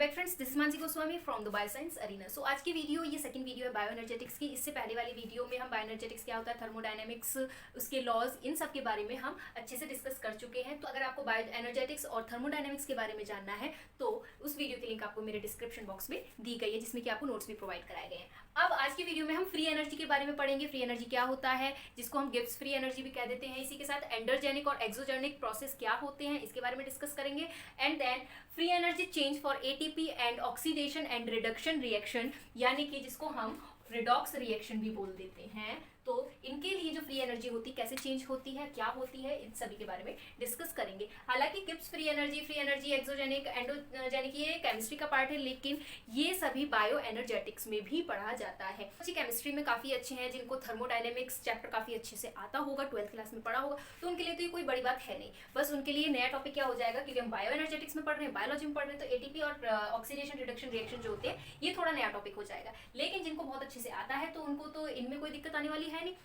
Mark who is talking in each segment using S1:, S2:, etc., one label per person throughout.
S1: Back friends, this is Mansi Goswami from the bioscience arena. So आज की video ये second video है बायो एनर्जेटिक्स की। इससे पहले वाली वीडियो में हम बायो एनर्जेटिक्स क्या होता है, थर्मोडायनेमिक्स, उसके लॉज, इन सब के बारे में हम अच्छे से डिस्कस कर चुके हैं। तो अगर आपको बायो एनर्जेटिक्स और थर्मोडायनेमिक्स के बारे में जानना है तो उस वीडियो की लिंक आपको मेरे डिस्क्रिप्शन बॉक्स में दी गई है, जिसमें कि आपको नोट्स भी प्रोवाइड कराए गए हैं। अब आज की वीडियो में हम फ्री एनर्जी के बारे में पढ़ेंगे। फ्री एनर्जी क्या होता है, जिसको हम गिब्स फ्री एनर्जी भी कह देते हैं। इसी के साथ एंडोजेनिक और एक्सोजेनिक प्रोसेस क्या होते हैं, इसके बारे में डिस्कस करेंगे। And then free energy change for ATP and oxidation and reduction reaction, यानी कि जिसको हम रिडॉक्स रिएक्शन भी बोल देते हैं। तो इनके लिए जो फ्री एनर्जी होती है, कैसे चेंज होती है, क्या होती है, इन सभी के बारे में डिस्कस करेंगे। हालांकि Gibbs free energy, exogenic, endogenic ये केमिस्ट्री का पार्ट है, लेकिन ये सभी बायो एनर्जेटिक्स में भी पढ़ा जाता है। अच्छी केमिस्ट्री में काफ़ी अच्छे हैं, जिनको थर्मोडायनेमिक्स चैप्टर काफ़ी अच्छे से आता होगा, 12th क्लास में पढ़ा होगा, तो उनके लिए तो ये कोई बड़ी बात है नहीं। बस उनके लिए नया टॉपिक क्या हो जाएगा, क्योंकि हम बायो एनर्जेटिक्स में पढ़ रहे हैं, बायोलॉजी में पढ़ रहे हैं, तो एटीपी और ऑक्सीडेशन रिडक्शन रिएक्शन जो होते हैं ये थोड़ा नया टॉपिक हो जाएगा। लेकिन जिनको बहुत अच्छे से आता है तो उनको तो इनमें कोई दिक्कत आने वाली है नहीं।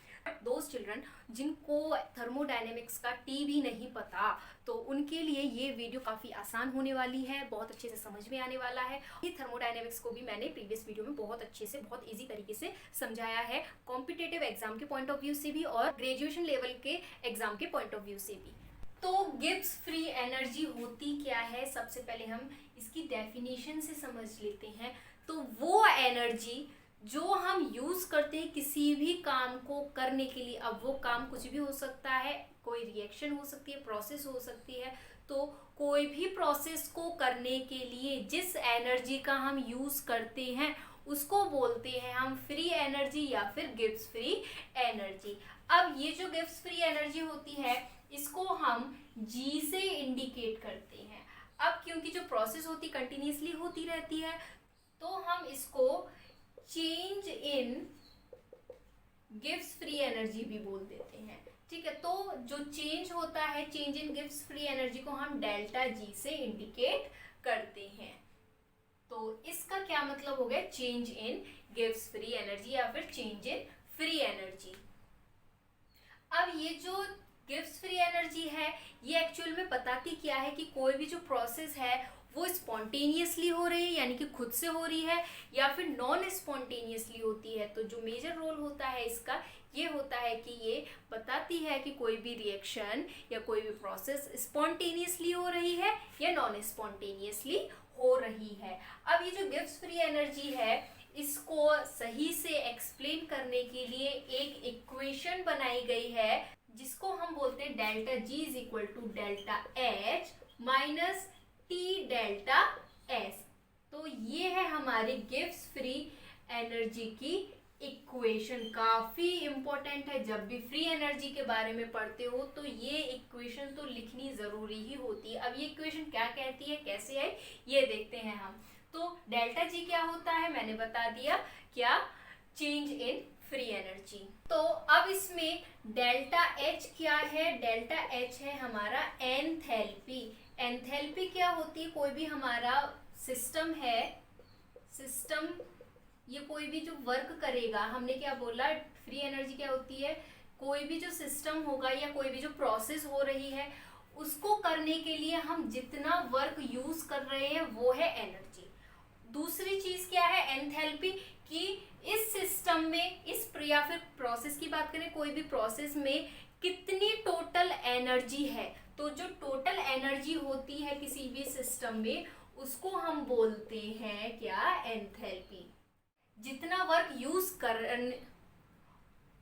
S1: दोज चिल्ड्रन जिनको थर्मोडायनेमिक्स का टी भी नहीं पता, तो उनके लिए ये वीडियो काफ़ी आसान होने वाली है, बहुत अच्छे से समझ में आने वाला है। ये थर्मोडायनेमिक्स को भी मैंने प्रीवियस वीडियो में बहुत अच्छे से, बहुत इजी तरीके से समझाया है, कॉम्पिटिटिव एग्जाम के पॉइंट ऑफ व्यू से भी और ग्रेजुएशन लेवल के एग्जाम के पॉइंट ऑफ व्यू से भी। तो गिब्स फ्री एनर्जी होती क्या है, सबसे पहले हम इसकी डेफिनेशन से समझ लेते हैं। तो वो एनर्जी जो हम यूज करते हैं किसी भी काम को करने के लिए, अब वो काम कुछ भी हो सकता है, कोई रिएक्शन हो सकती है, प्रोसेस हो सकती है, तो कोई भी प्रोसेस को करने के लिए जिस एनर्जी का हम यूज करते हैं उसको बोलते हैं हम फ्री एनर्जी या फिर गिब्स फ्री एनर्जी। अब ये जो गिब्स फ्री एनर्जी होती है इसको हम जी से इंडिकेट करते हैं। अब क्योंकि जो प्रोसेस होती कंटिन्यूसली होती रहती है, तो हम इसको change in Gibbs free energy भी बोल देते हैं। ठीक है, तो जो चेंज होता है, change in Gibbs free energy को हम डेल्टा जी से इंडिकेट करते हैं। तो इसका क्या मतलब हो गया, change in Gibbs free energy या फिर चेंज इन फ्री एनर्जी। अब ये जो गिब्स फ्री एनर्जी है ये एक्चुअल में बताती क्या है कि कोई भी जो प्रोसेस है वो स्पॉन्टेनियसली हो रही है, यानी कि खुद से हो रही है, या फिर नॉन स्पॉन्टेनियसली होती है। तो जो मेजर रोल होता है इसका ये होता है कि ये बताती है कि कोई भी रिएक्शन या कोई भी प्रोसेस स्पॉन्टेनियसली हो रही है या नॉन स्पॉन्टेनियसली हो रही है। अब ये जो गिब्स फ्री एनर्जी है इसको सही से एक्सप्लेन करने के लिए एक इक्वेशन बनाई गई है, जिसको हम बोलते हैं delta G is equal to delta H minus T delta S. तो ये है हमारी गिब्स फ्री एनर्जी की इक्वेशन। काफी इंपॉर्टेंट है, जब भी फ्री एनर्जी के बारे में पढ़ते हो तो ये इक्वेशन तो लिखनी जरूरी ही होती है। अब ये इक्वेशन क्या कहती है, कैसे है, ये देखते हैं हम। तो डेल्टा जी क्या होता है मैंने बता दिया, क्या, चेंज इन फ्री एनर्जी। तो अब इसमें डेल्टा एच क्या है, डेल्टा एच है हमारा एंथैल्पी। एंथैल्पी क्या होती है, कोई भी हमारा सिस्टम है, सिस्टम ये कोई भी जो वर्क करेगा, हमने क्या बोला, फ्री एनर्जी क्या होती है, कोई भी जो सिस्टम होगा या कोई भी जो प्रोसेस हो रही है उसको करने के लिए हम जितना वर्क यूज कर रहे हैं वो है एनर्जी। दूसरी चीज क्या है, एंथैल्पी, कि इस सिस्टम में, इस या फिर प्रोसेस की बात करें, कोई भी प्रोसेस में कितनी टोटल एनर्जी है। तो जो टोटल एनर्जी होती है किसी भी सिस्टम में उसको हम बोलते हैं क्या, एंथैल्पी। जितना वर्क यूज कर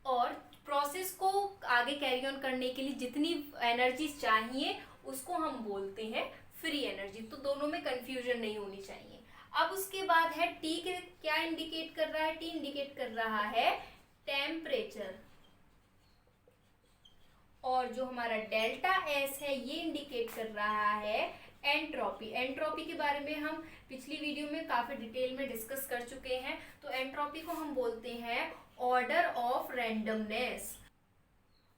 S1: और प्रोसेस को आगे कैरी ऑन करने के लिए जितनी एनर्जी चाहिए उसको हम बोलते हैं फ्री एनर्जी। तो दोनों में कंफ्यूजन नहीं होनी चाहिए। अब उसके बाद है टी, क्या इंडिकेट कर रहा है, टी इंडिकेट कर रहा है टेम्परेचर, और जो हमारा डेल्टा एस है ये इंडिकेट कर रहा है एंट्रोपी। एंट्रोपी के बारे में हम पिछली वीडियो में काफी डिटेल में डिस्कस कर चुके हैं। तो एंट्रोपी को हम बोलते हैं order of randomness.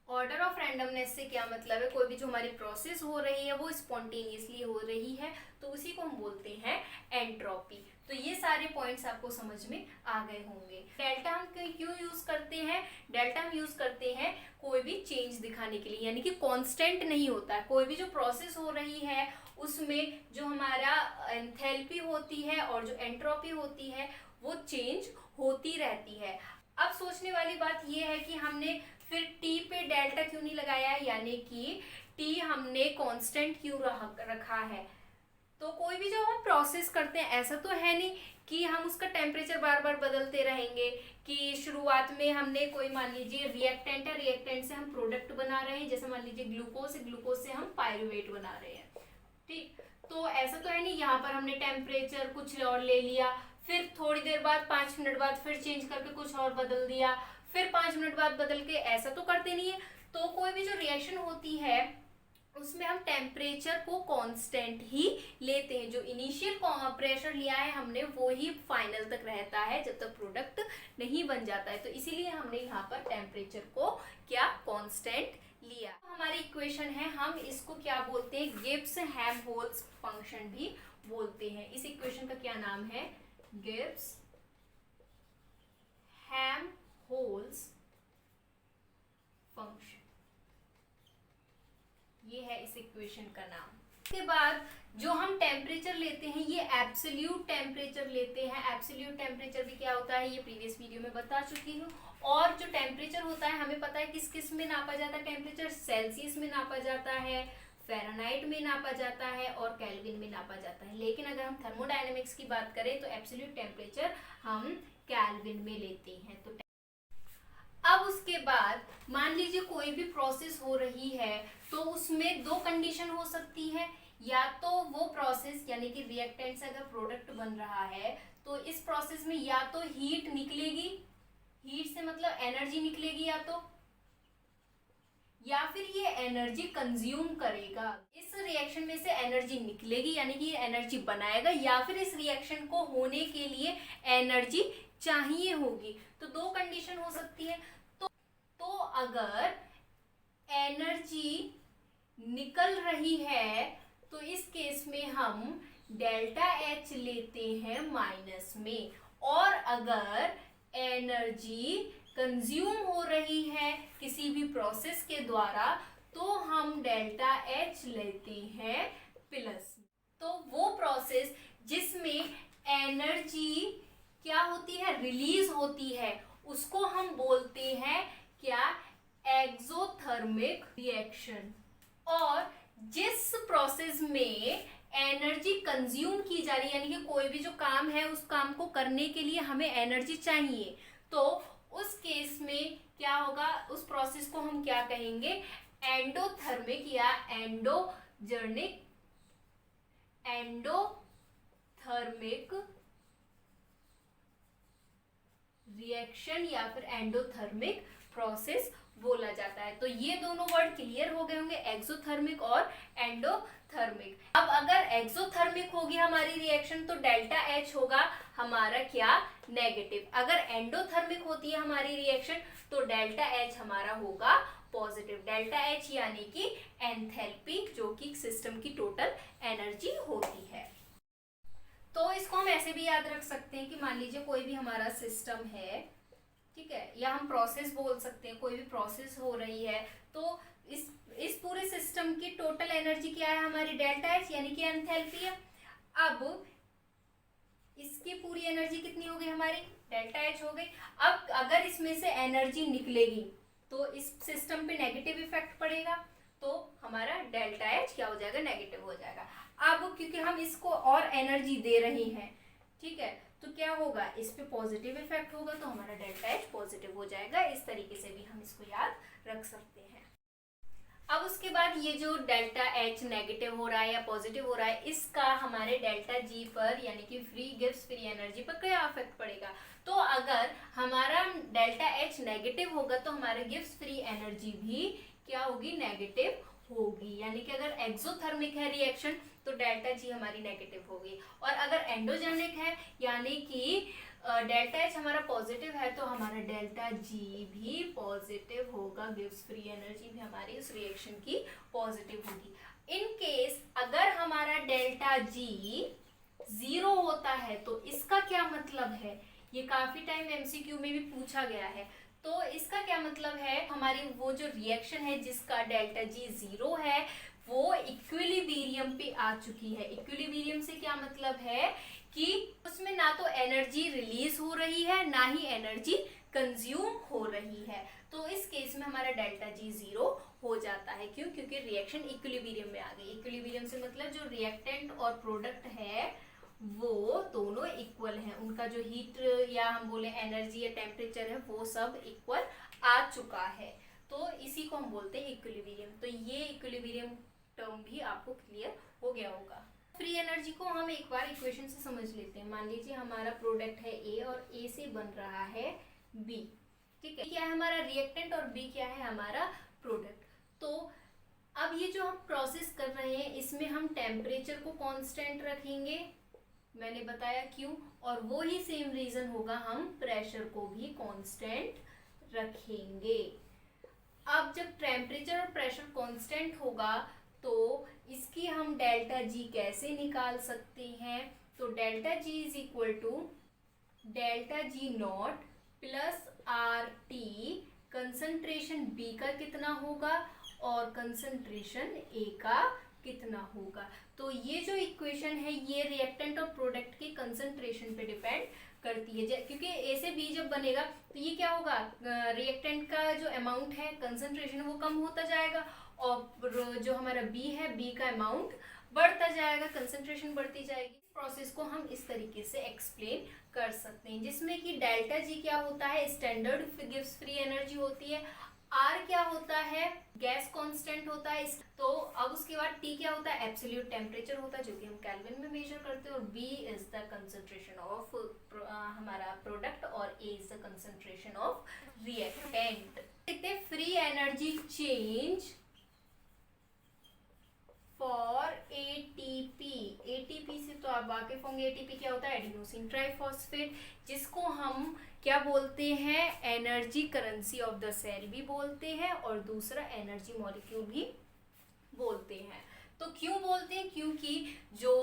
S1: Order of randomness से क्या मतलब है, कोई भी जो हमारी प्रोसेस हो रही है वो स्पॉन्टेनियसली हो रही है, तो उसी को हम बोलते हैं एंट्रोपी। तो ये सारी सारे पॉइंट्स आपको समझ में आ गए होंगे। डेल्टा हम क्यों यूज करते हैं? डेल्टा हम यूज करते हैं कोई भी चेंज दिखाने के लिए, यानी कि कांस्टेंट नहीं होता है। कोई भी जो प्रोसेस हो रही है उसमें जो हमारा एंथैल्पी होती है और जो एंट्रोपी होती है वो चेंज होती रहती है। अब सोचने वाली बात ये है कि हमने फिर टी पे डेल्टा क्यों नहीं लगाया है, यानी कि टी हमने कांस्टेंट क्यों रखा है। तो कोई भी जो हम प्रोसेस करते हैं ऐसा तो है नहीं कि हम उसका टेम्परेचर बार बार बदलते रहेंगे, कि शुरुआत में हमने कोई मान लीजिए रिएक्टेंट है, रिएक्टेंट से हम प्रोडक्ट बना रहे हैं, जैसे मान लीजिए ग्लूकोज, ग्लूकोज से हम पायरुवेट बना रहे हैं, ठीक। तो ऐसा तो है नहीं यहाँ पर हमने टेम्परेचर कुछ और ले लिया, फिर थोड़ी देर बाद 5 मिनट बाद फिर चेंज करके कुछ और बदल दिया, फिर 5 मिनट बाद बदल के, ऐसा तो करते नहीं है। तो कोई भी जो रिएक्शन होती है उसमें हम टेम्परेचर को कांस्टेंट ही लेते हैं। जो इनिशियल प्रेशर लिया है हमने वो ही फाइनल तक रहता है जब तक प्रोडक्ट नहीं बन जाता है। तो इसीलिए हमने यहाँ पर टेम्परेचर को क्या कांस्टेंट लिया। हमारी इक्वेशन है, हम इसको क्या बोलते हैं? गिब्स हेल्महोल्ट्ज फंक्शन भी बोलते हैं। इस इक्वेशन का क्या नाम है? गिब्स हेल्महोल्ट्ज फंक्शन, ये है इस इक्वेशन का नाम। इसके बाद जो हम टेम्परेचर लेते हैं ये एब्सोल्यूट टेम्परेचर लेते हैं। एब्सोल्यूट टेम्परेचर भी क्या होता है ये प्रीवियस वीडियो में बता चुकी हूँ। और जो टेम्परेचर होता है हमें पता है किस किस में नापा जाता है टेम्परेचर? सेल्सियस में नापा जाता है, फ़ारेनहाइट में नापा जाता है और केल्विन में नापा जाता है। लेकिन अगर हम थर्मोडायनेमिक्स की बात करें तो एब्सोल्यूट टेम्परेचर हम केल्विन में लेते हैं। तो अब उसके बाद मान लीजिए कोई भी प्रोसेस हो रही है तो उसमें दो कंडीशन हो सकती है, या तो वो प्रोसेस यानी कि रिएक्टेंट से अगर प्रोडक्ट बन रहा है तो इस प्रोसेस में या तो हीट निकलेगी, हीट से मतलब एनर्जी निकलेगी, या फिर ये एनर्जी कंज्यूम करेगा। इस रिएक्शन में से एनर्जी निकलेगी यानी कि ये एनर्जी बनाएगा, या फिर इस रिएक्शन को होने के लिए एनर्जी चाहिए होगी। तो दो कंडीशन हो सकती है। तो अगर एनर्जी निकल रही है तो इस केस में हम डेल्टा एच लेते हैं माइनस में, और अगर एनर्जी कंज्यूम हो रही है किसी भी प्रोसेस के द्वारा तो हम डेल्टा एच लेते हैं प्लस। तो वो प्रोसेस जिसमें एनर्जी क्या होती है? रिलीज होती है, उसको हम बोलते हैं क्या? Exothermic reaction. और जिस प्रोसेस में एनर्जी कंज्यूम की जा रही है यानी कि कोई भी जो काम है उस काम को करने के लिए हमें एनर्जी चाहिए, तो उस केस में क्या होगा? उस प्रोसेस को हम क्या कहेंगे? एंडोथर्मिक या एंडोथर्मिक रिएक्शन या फिर एंडोथर्मिक प्रोसेस बोला जाता है। तो ये दोनों वर्ड क्लियर हो गए होंगे, एक्सोथर्मिक और एंडोथर्मिक। अब अगर एक्सोथर्मिक होगी हमारी रिएक्शन तो डेल्टा एच होगा हमारा क्या? नेगेटिव। अगर एंडोथर्मिक होती है हमारी रिएक्शन तो डेल्टा एच हमारा होगा पॉजिटिव। डेल्टा एच यानी कि एंथैल्पी, जो कि सिस्टम की टोटल एनर्जी होती है। तो इसको हम ऐसे भी याद रख सकते हैं कि मान लीजिए कोई भी हमारा सिस्टम है, ठीक है, या हम प्रोसेस बोल सकते हैं, कोई भी प्रोसेस हो रही है तो इस पूरे सिस्टम की टोटल एनर्जी क्या है हमारी? डेल्टा एच यानी कि एंथैल्पी है। अब इसकी पूरी एनर्जी कितनी हो गई हमारी? डेल्टा एच हो गई। अब अगर इसमें से एनर्जी निकलेगी तो इस सिस्टम पे नेगेटिव इफेक्ट पड़ेगा, तो हमारा डेल्टा एच क्या हो जाएगा? नेगेटिव हो जाएगा। अब क्योंकि हम इसको और एनर्जी दे रहे हैं, ठीक है, तो क्या होगा? इस पे पॉजिटिव इफेक्ट होगा तो हमारा डेल्टा एच पॉजिटिव हो जाएगा। इस तरीके से भी हम इसको याद रख सकते हैं। अब उसके बाद ये जो डेल्टा एच नेगेटिव हो रहा है या पॉजिटिव हो रहा है, इसका हमारे डेल्टा जी पर यानी कि गिब्स फ्री एनर्जी पर क्या इफेक्ट पड़ेगा? तो अगर हमारा डेल्टा एच नेगेटिव होगा तो हमारे गिब्स फ्री एनर्जी भी क्या होगी? नेगेटिव होगी। यानी कि अगर एक्सोथर्मिक है रिएक्शन तो डेल्टा जी हमारी नेगेटिव होगी, और अगर एंडोजेनिक है यानी कि डेल्टा एच हमारा पॉजिटिव है तो हमारा डेल्टा जी भी पॉजिटिव होगा। गिब्स फ्री एनर्जी भी हमारी उस रिएक्शन की पॉजिटिव होगी। इन केस अगर हमारा डेल्टा जी 0 होता है तो इसका क्या मतलब है, ये काफी टाइम एमसीक्यू में भी पूछा गया है। तो इसका क्या मतलब है, हमारी वो जो रिएक्शन है जिसका डेल्टा जी 0 है वो इक्विलिब्रियम पे आ चुकी है। इक्विलिब्रियम से क्या मतलब है कि उसमें ना तो एनर्जी रिलीज हो रही है ना ही एनर्जी कंज्यूम हो रही है। तो इस केस में हमारा डेल्टा जी 0 हो जाता है। क्यों? क्योंकि रिएक्शन इक्विलिब्रियम में आ गई। इक्विलिब्रियम से मतलब जो रिएक्टेंट और प्रोडक्ट है वो दोनों इक्वल हैं, उनका जो हीट या हम बोले एनर्जी या टेम्परेचर है वो सब इक्वल आ चुका है। तो इसी को हम बोलते हैं इक्विलिब्रियम। तो ये इक्विलिब्रियम टर्म भी आपको क्लियर हो गया होगा। फ्री एनर्जी को हम एक बार इक्वेशन से समझ लेते हैं। मान लीजिए हमारा प्रोडक्ट है ए और ए से बन रहा है बी, ठीक है। क्या है हमारा रिएक्टेंट और बी क्या है हमारा प्रोडक्ट। तो अब ये जो हम प्रोसेस कर रहे हैं इसमें हम टेम्परेचर को कांस्टेंट रखेंगे, मैंने बताया क्यों, और वो ही सेम रीजन होगा हम प्रेशर को भी कांस्टेंट रखेंगे। अब जब टेम्परेचर और प्रेशर कांस्टेंट होगा तो इसकी हम डेल्टा जी कैसे निकाल सकते हैं। तो delta G is equal to delta G naught plus R T, concentration B का कितना होगा और कंसंट्रेशन ए का कितना होगा। तो ये जो इक्वेशन है ये रिएक्टेंट और प्रोडक्ट के कंसंट्रेशन पे डिपेंड करती है। क्योंकि ए से बी जब बनेगा तो ये क्या होगा, रिएक्टेंट का जो अमाउंट है कंसंट्रेशन वो कम होता जाएगा और जो हमारा बी है बी का अमाउंट बढ़ता जाएगा, कंसंट्रेशन बढ़ती जाएगी। प्रोसेस को हम इस तरीके से एक्सप्लेन कर सकते हैं जिसमें कि डेल्टा जी क्या होता है, स्टैंडर्ड गिव्स फ्री एनर्जी होती है। आर क्या होता है, गैस कांस्टेंट होता है। तो अब उसके बाद टी क्या होता है, एब्सोल्यूट टेम्परेचर होता है जो कि हम केल्विन में मेजर करते हैं। और B is the concentration of हमारा प्रोडक्ट और A is the concentration of reactant. देखते हैं free energy change for ATP. ATP से तो आप वाकिफ होंगे, एटीपी क्या होता है, एडिनोसिन ट्राइफॉस्फेट, जिसको हम क्या बोलते हैं, energy currency of the cell भी बोलते हैं और दूसरा एनर्जी मॉलिक्यूल भी बोलते हैं। तो क्यों बोलते हैं, क्योंकि जो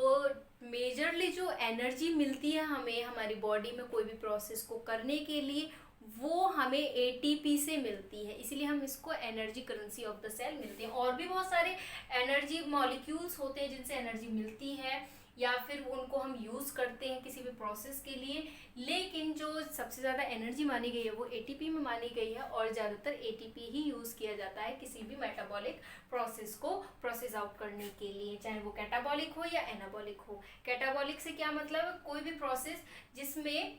S1: मेजरली जो एनर्जी मिलती है हमें हमारी बॉडी में कोई भी प्रोसेस को करने के लिए वो हमें एटीपी से मिलती है, इसलिए हम इसको energy currency of the cell मिलते हैं। और भी बहुत सारे एनर्जी मॉलिक्यूल्स होते हैं जिनसे एनर्जी मिलती है या फिर उनको हम यूज़ करते हैं किसी भी प्रोसेस के लिए, लेकिन जो सबसे ज़्यादा एनर्जी मानी गई है वो एटीपी में मानी गई है और ज़्यादातर एटीपी ही यूज़ किया जाता है किसी भी मेटाबॉलिक प्रोसेस को प्रोसेस आउट करने के लिए, चाहे वो कैटाबॉलिक हो या एनाबॉलिक हो। कैटाबॉलिक से क्या मतलब, कोई भी प्रोसेस जिसमें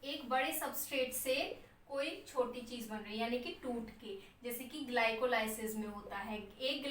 S1: एक बड़े सबस्ट्रेट से कोई छोटी चीज बन रही है यानी कि टूट के, जैसे कि ग्लाइकोलाइसिस में होता है, एक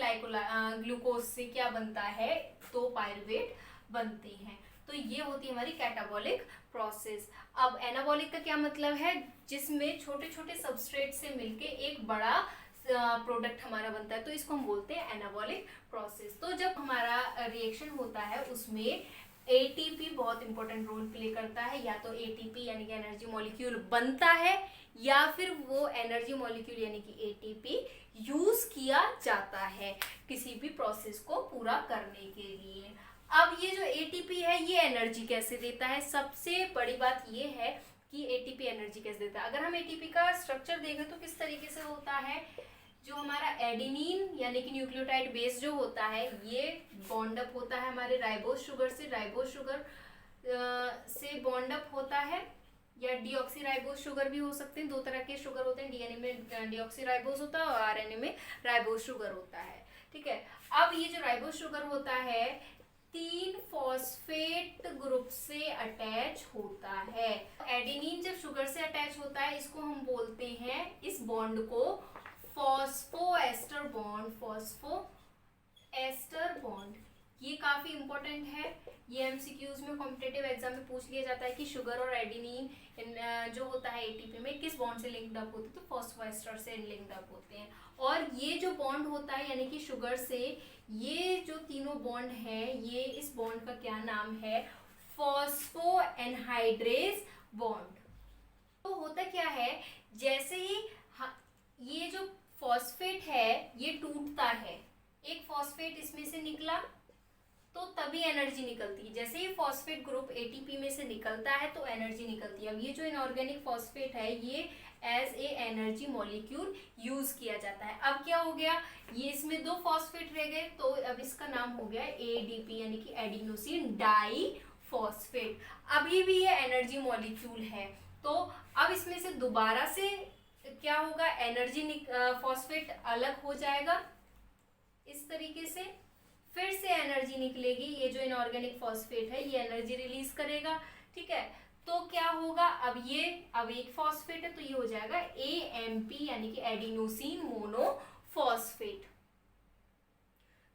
S1: ग्लूकोज से क्या बनता है, 2 पायरुवेट बनते हैं। तो ये होती है हमारी कैटाबॉलिक प्रोसेस। अब एनाबॉलिक का क्या मतलब है, जिसमें छोटे छोटे सबस्ट्रेट से मिलके एक बड़ा प्रोडक्ट हमारा बनता है, तो इसको हम बोलते हैं एनाबॉलिक प्रोसेस। तो जब हमारा रिएक्शन होता है उसमें एटीपी बहुत इंपॉर्टेंट रोल प्ले करता है, या तो एटीपी यानी कि एनर्जी मॉलिक्यूल बनता है या फिर वो एनर्जी मॉलिक्यूल यानी कि एटीपी यूज किया जाता है किसी भी प्रोसेस को पूरा करने के लिए। अब ये जो एटीपी है ये एनर्जी कैसे देता है, सबसे बड़ी बात ये है कि एटीपी एनर्जी कैसे देता है। अगर हम एटीपी का स्ट्रक्चर देखें तो किस तरीके से होता है, जो हमारा एडेनिन यानी कि न्यूक्लियोटाइड बेस जो होता है ये बॉन्ड अप होता है हमारे राइबोज शुगर से, राइबोज शुगर से बॉन्ड अप होता है, या डीऑक्सीराइबोज शुगर भी हो सकते हैं। 2 तरह के शुगर होते हैं, डीएनए में डीऑक्सीराइबोज होता है और आरएनए में राइबोज शुगर होता है, ठीक है। अब ये जो राइबोज शुगर होता है 3 फॉस्फेट ग्रुप से अटैच होता है। एडेनिन जब शुगर से अटैच होता है इसको हम बोलते हैं, इस बॉन्ड को फॉस्फोएस्टर बॉन्ड, फॉस्फोएस्टर बॉन्ड। ये काफी इंपॉर्टेंट है, ये एमसीक्यूज में कॉम्पिटिटिव एग्जाम में पूछ लिया जाता है कि शुगर और एडेनिन जो होता है एटीपी में किस बॉन्ड से लिंक्ड अप होते हैं, तो फॉस्फोएस्टर से लिंक्ड अप होते हैं। और ये जो बॉन्ड होता है यानी कि शुगर से ये जो तीनों बॉन्ड है, ये इस बॉन्ड का क्या नाम है, फॉस्फो एनहाइड्रेज बॉन्ड। तो होता क्या है, जैसे ही ये जो फॉस्फेट है ये टूटता है, एक फॉस्फेट इसमें से निकला, तो तभी एनर्जी निकलती है। जैसे ही फॉस्फेट ग्रुप एटीपी में से निकलता है तो एनर्जी निकलती है। अब ये जो इनऑर्गेनिक फॉस्फेट है ये as a energy molecule use किया जाता है। अब क्या हो गया, ये इसमें 2 फॉस्फेट रह गए तो अब इसका नाम हो गया एडीपी यानी कि एडिनोसिन डाई फॉस्फेट। अभी भी ये एनर्जी मॉलिक्यूल है। तो अब इसमें से दोबारा से क्या होगा, एनर्जी फॉस्फेट अलग हो जाएगा इस तरीके से, फिर से एनर्जी निकलेगी। ये जो इनऑर्गेनिक फॉस्फेट है ये एनर्जी रिलीज करेगा, ठीक है। तो क्या होगा, अब एक फॉस्फेट है तो ये हो जाएगा AMP यानी कि एडिनोसिन मोनोफॉस्फेट।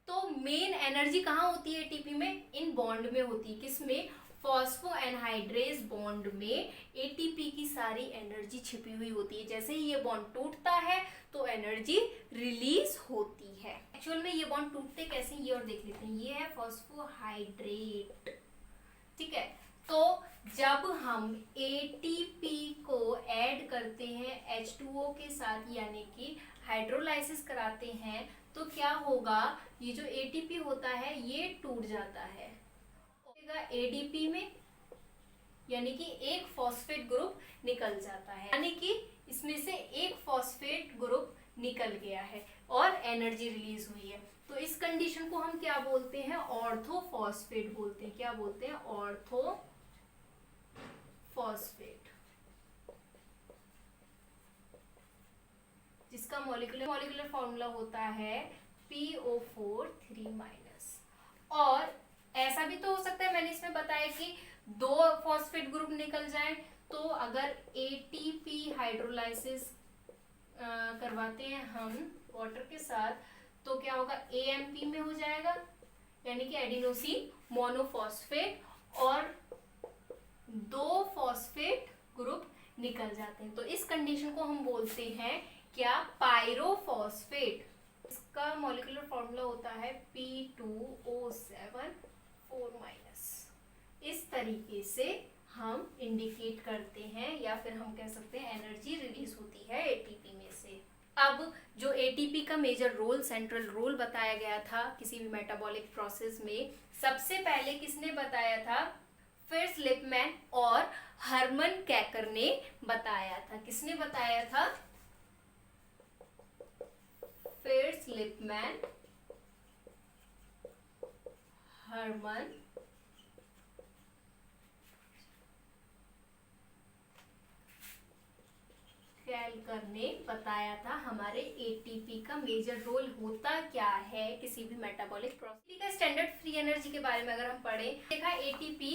S1: तो मेन एनर्जी कहाँ होती है एटीपी में, इन बॉन्ड में होती है। किसमें, फॉस्फोएनहाइड्रेज बॉन्ड में एटीपी की सारी एनर्जी छिपी हुई होती है। जैसे ही ये बॉन्ड टूटता है तो एनर्जी रिलीज होती है। एक्चुअल में ये बॉन्ड टूटते कैसे, ये और देख लेते हैं। ये है फॉस्फोहाइड्रेट, ठीक है। तो जब हम एटीपी को ऐड करते हैं H2O के साथ यानी कि हाइड्रोलाइसिस कराते हैं तो क्या होगा, ये जो एटीपी होता है ये टूट जाता है एडीपी में, यानी कि एक फॉस्फेट ग्रुप निकल जाता है, यानी कि इसमें से एक फॉस्फेट ग्रुप निकल गया है और एनर्जी रिलीज हुई है। तो इस कंडीशन को हम क्या बोलते हैं, ऑर्थोफॉस्फेट बोलते हैं। क्या बोलते हैं, ऑर्थोफॉस्फेट, जिसका मॉलिक्यूलर फॉर्मूला होता है PO4 3-। और ऐसा भी तो हो सकता है, मैंने इसमें बताया कि 2 फॉस्फेट ग्रुप निकल जाए, तो अगर एटीपी हाइड्रोलाइसिस करवाते हैं हम वाटर के साथ तो क्या होगा, AMP में हो जाएगा यानी कि एडिनोसिन मोनोफॉस्फेट, और 2 फॉस्फेट ग्रुप निकल जाते हैं। तो इस कंडीशन को हम बोलते हैं क्या, पायरोफॉस्फेट। इसका मॉलिक्यूलर फॉर्मूला होता है P2O7 4-। इस तरीके से हम इंडिकेट करते हैं या फिर हम कह सकते हैं एनर्जी रिलीज होती है एटीपी में से। अब जो एटीपी का मेजर रोल, सेंट्रल रोल बताया गया था किसी भी मेटाबॉलिक प्रोसेस में, सबसे पहले किसने बताया था, फिट्ज लिपमैन और हर्मन केकर ने बताया था। किसने बताया था, फिट्ज लिपमैन, हर्मन केकर ने बताया था हमारे एटीपी का मेजर रोल होता क्या है किसी भी मेटाबॉलिक प्रोसेस का। स्टैंडर्ड फ्री एनर्जी के बारे में अगर हम पढ़ें, देखा एटीपी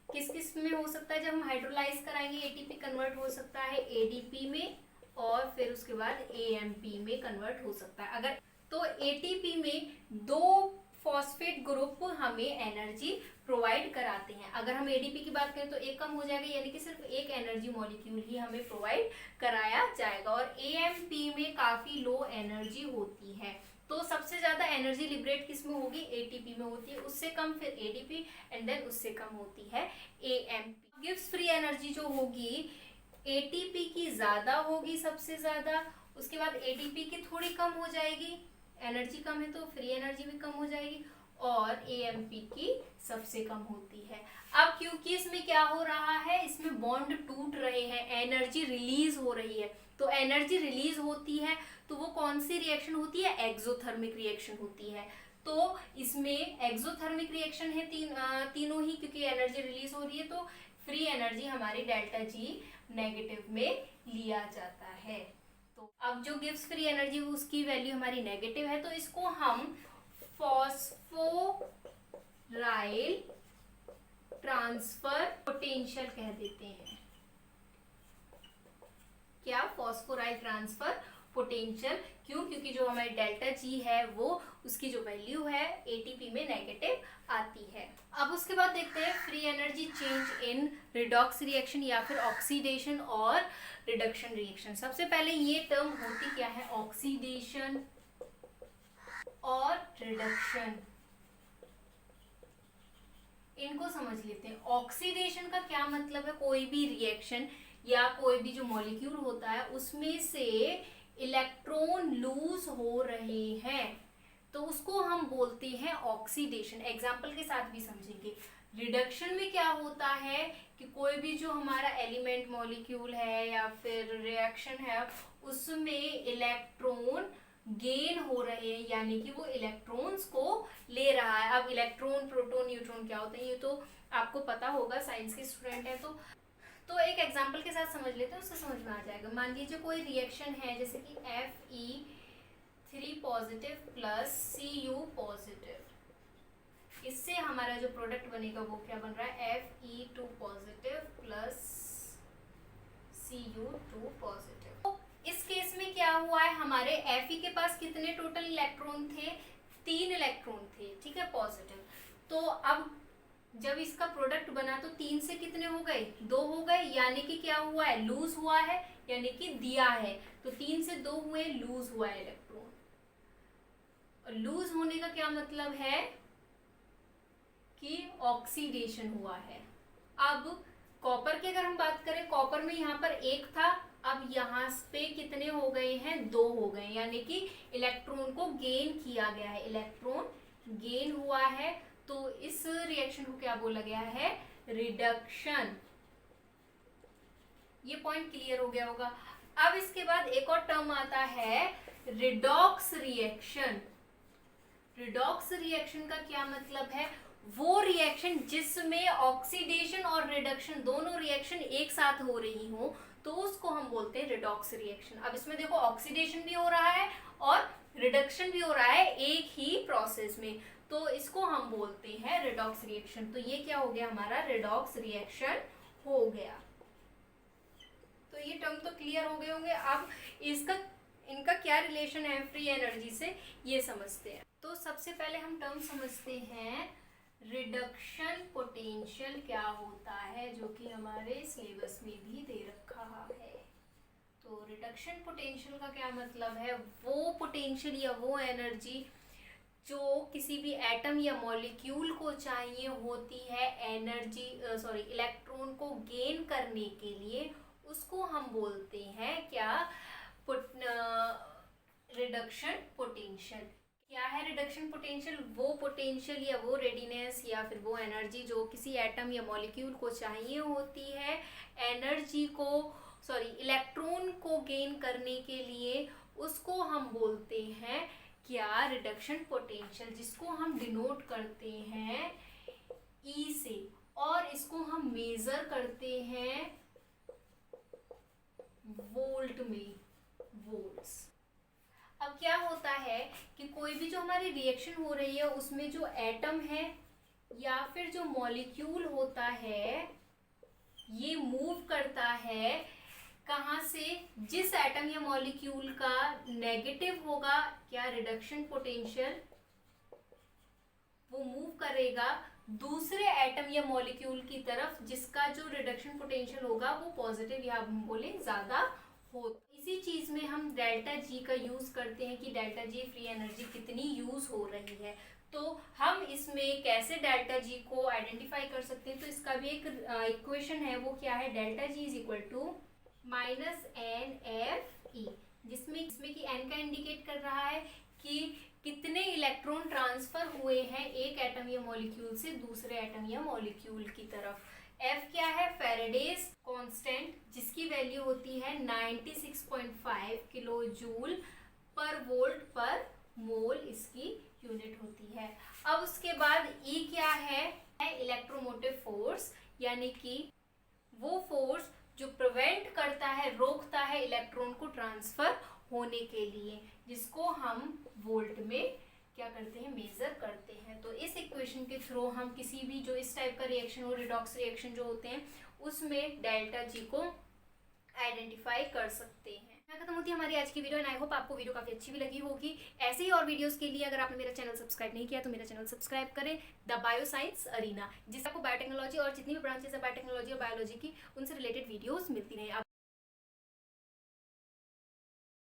S1: किस किस में हो सकता है, जब हम हाइड्रोलाइज कराएंगे एटीपी कन्वर्ट हो सकता है एडीपी में और फिर उसके बाद एएमपी में कन्वर्ट हो सकता है। अगर तो एटीपी में 2 फॉस्फेट ग्रुप हमें एनर्जी प्रोवाइड कराते हैं। अगर हम एडीपी की बात करें तो एक कम हो जाएगा, यानी कि सिर्फ एक एनर्जी मॉलिक्यूल ही हमें प्रोवाइड कराया जाएगा। और एएमपी में काफी लो एनर्जी होती है। तो सबसे ज्यादा एनर्जी लिबरेट किस में होगी, एटीपी में होती है, उससे कम फिर एडीपी एंड देन उससे कम होती है एएमपी। गिब्स फ्री एनर्जी जो होगी एटीपी की ज्यादा होगी सबसे ज्यादा, उसके बाद एडीपी की थोड़ी कम हो जाएगी, एनर्जी कम है तो फ्री एनर्जी भी कम हो जाएगी, और एएमपी की सबसे कम होती है। अब क्योंकि इसमें क्या हो रहा है, इसमें बॉन्ड टूट रहे हैं, एनर्जी रिलीज हो रही है, तो एनर्जी रिलीज होती है तो वो कौन सी रिएक्शन होती है, एक्सोथर्मिक रिएक्शन होती है। तो इसमें एक्सोथर्मिक रिएक्शन है तीनों ही, क्योंकि एनर्जी रिलीज हो रही है तो फ्री एनर्जी हमारी डेल्टा जी नेगेटिव में लिया जाता है। तो अब जो गिव्स फ्री एनर्जी उसकी वैल्यू हमारी नेगेटिव है, तो इसको हम फॉस्फोराइल ट्रांसफर पोटेंशियल कह देते हैं। क्या, फॉस्फोराइल ट्रांसफर पोटेंशियल। क्यों, क्योंकि जो हमारी डेल्टा जी है वो उसकी जो वैल्यू है एटीपी में नेगेटिव आती है। अब उसके बाद देखते हैं free energy change in redox reaction या फिर ऑक्सीडेशन और रिडक्शन रिएक्शन। सबसे पहले ये टर्म होती क्या है, ऑक्सीडेशन और रिडक्शन, इनको समझ लेते हैं। ऑक्सीडेशन का क्या मतलब है, कोई भी रिएक्शन या कोई भी जो मॉलिक्यूल होता है उसमें से इलेक्ट्रॉन लूज हो रहे हैं, तो उसको हम बोलते हैं ऑक्सीडेशन। एग्जाम्पल के साथ भी समझेंगे। रिडक्शन में क्या होता है कि कोई भी जो हमारा एलिमेंट मॉलिक्यूल है या फिर रिएक्शन है उसमें इलेक्ट्रॉन गेन हो रहे हैं, यानी कि वो इलेक्ट्रॉन्स को ले रहा है। अब इलेक्ट्रॉन, प्रोटॉन, न्यूट्रॉन क्या होते हैं ये तो आपको पता होगा, साइंस के स्टूडेंट है तो एक एग्जांपल के साथ समझ लेते हैं, उससे समझ में आ जाएगा। मान लीजिए कोई रिएक्शन है जैसे कि Fe3 positive plus Cu positive, इससे हमारा जो प्रोडक्ट बनेगा वो क्या बन रहा है, Fe2 positive plus Cu2 positive. तो इस केस में क्या हुआ है, हमारे Fe के पास कितने टोटल इलेक्ट्रॉन थे, 3 इलेक्ट्रॉन थे, ठीक है, पॉजिटिव। तो अब जब इसका प्रोडक्ट बना तो 3 से कितने हो गए, 2 हो गए, यानी कि क्या हुआ है, लूज हुआ है, यानी कि दिया है। तो 3 से 2 हुए, लूज हुआ है इलेक्ट्रॉन। और लूज होने का क्या मतलब है कि ऑक्सीडेशन हुआ है। अब कॉपर की अगर हम बात करें, कॉपर में यहाँ पर 1 था, अब यहाँ पे कितने हो गए हैं, 2 हो गए, यानी कि इलेक्ट्रॉन को गेन किया गया है, इलेक्ट्रॉन गेन हुआ है। तो इस रिएक्शन को क्या बोला गया है, रिडक्शन। ये पॉइंट क्लियर हो गया होगा। अब इसके बाद एक और टर्म आता है रिडॉक्स रिएक्शन। रिडॉक्स रिएक्शन का क्या मतलब है, वो रिएक्शन जिसमें ऑक्सीडेशन और रिडक्शन दोनों रिएक्शन एक साथ हो रही हो, तो उसको हम बोलते हैं रिडॉक्स रिएक्शन। अब इसमें देखो ऑक्सीडेशन भी हो रहा है और रिडक्शन भी हो रहा है एक ही प्रोसेस में, तो इसको हम बोलते हैं रिडॉक्स रिएक्शन। तो ये क्या हो गया, हमारा रिडॉक्स रिएक्शन हो गया। तो ये टर्म तो क्लियर हो गए होंगे। अब इनका क्या रिलेशन है फ्री एनर्जी से, ये समझते हैं। तो सबसे पहले हम टर्म समझते हैं रिडक्शन पोटेंशियल क्या होता है, जो कि हमारे सिलेबस में भी दे रखा है। तो रिडक्शन पोटेंशियल का क्या मतलब है, वो पोटेंशियल या वो एनर्जी जो किसी भी एटम या मॉलिक्यूल को चाहिए होती है इलेक्ट्रॉन को गेन करने के लिए, उसको हम बोलते हैं क्या, रिडक्शन पोटेंशियल। क्या है रिडक्शन पोटेंशियल, वो पोटेंशियल या वो रेडिनेस या फिर वो एनर्जी जो किसी एटम या मॉलिक्यूल को चाहिए होती है इलेक्ट्रॉन को गेन करने के लिए, उसको हम बोलते हैं क्या, रिडक्शन पोटेंशियल, जिसको हम डिनोट करते हैं E से, और इसको हम मेजर करते हैं वोल्ट में, वोल्ट्स। अब क्या होता है कि कोई भी जो हमारी रिएक्शन हो रही है उसमें जो एटम है या फिर जो मॉलिक्यूल होता है, ये मूव करता है कहाँ से, जिस एटम या मॉलिक्यूल का नेगेटिव होगा क्या, रिडक्शन पोटेंशियल, वो मूव करेगा दूसरे एटम या मॉलिक्यूल की तरफ जिसका जो रिडक्शन पोटेंशियल होगा वो पॉजिटिव या हम बोले ज्यादा हो। इसी चीज में हम डेल्टा जी का यूज करते हैं कि डेल्टा जी फ्री एनर्जी कितनी यूज हो रही है। तो हम इसमें कैसे डेल्टा जी को आइडेंटिफाई कर सकते हैं, तो इसका भी एक इक्वेशन है, वो क्या है, delta G is equal to -NFE, जिसमें कि n का इंडिकेट कर रहा है कि कितने इलेक्ट्रॉन ट्रांसफर हुए हैं एक एटम या मॉलिक्यूल से दूसरे एटम या मॉलिक्यूल की तरफ। F क्या है, फेरेडेज कांस्टेंट, जिसकी वैल्यू होती है 96.5 किलो जूल पर वोल्ट पर मोल, इसकी यूनिट होती है। अब उसके बाद E क्या है, इलेक्ट्रोमोटिव फोर्स, यानी कि वो फोर्स जो प्रिवेंट करता है, रोकता है इलेक्ट्रॉन को ट्रांसफर होने के लिए, जिसको हम वोल्ट में क्या करते हैं, मेजर करते हैं। तो इस इक्वेशन के थ्रू हम किसी भी जो इस टाइप का रिएक्शन हो, रिडॉक्स रिएक्शन जो होते हैं, उसमें डेल्टा जी को आइडेंटिफाई कर सकते हैं। खत्म होती है हमारी आज की वीडियो एंड आई होप आपको वीडियो काफी अच्छी भी लगी होगी। ऐसे ही और वीडियोस के लिए अगर आपने मेरा चैनल सब्सक्राइब नहीं किया तो मेरा चैनल सब्सक्राइब करें, द बायो साइंस अरीना, जिससे आपको बायोटेक्नोलॉजी और जितनी भी ब्रांचेस है बायोटेक्नोलॉजी और बायोलॉजी की, उनसे रिलेटेड वीडियोस मिलती रहे।